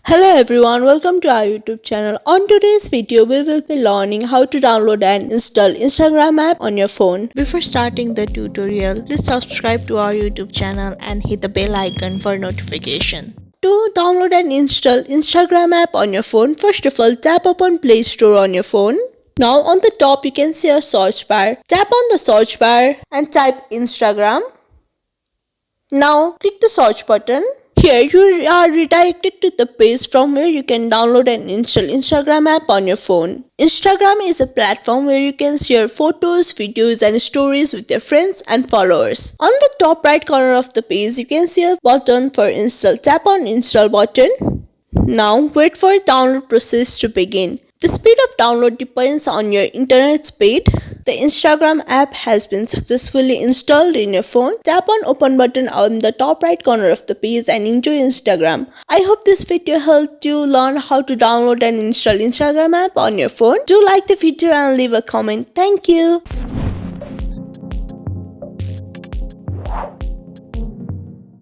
Hello everyone, welcome to our YouTube channel. On today's video, we will be learning how to download and install Instagram app on your phone. Before starting the tutorial, please subscribe to our YouTube channel and hit the bell icon for notification. To download and install Instagram app on your phone, first of all, tap upon Play Store on your phone. Now on the top, you can see a search bar. Tap on the search bar and type Instagram. Now click the search button. Here you are redirected to the page from where you can download and install Instagram app on your phone. Instagram is a platform where you can share photos, videos and stories with your friends and followers. On the top right corner of the page, you can see a button for install. Tap on install button. Now wait for the download process to begin. The speed of download depends on your internet speed. The Instagram app has been successfully installed in your phone. Tap on open button on the top right corner of the page and enjoy Instagram. I hope this video helped you learn how to download and install Instagram app on your phone. Do like the video and leave a comment. Thank you.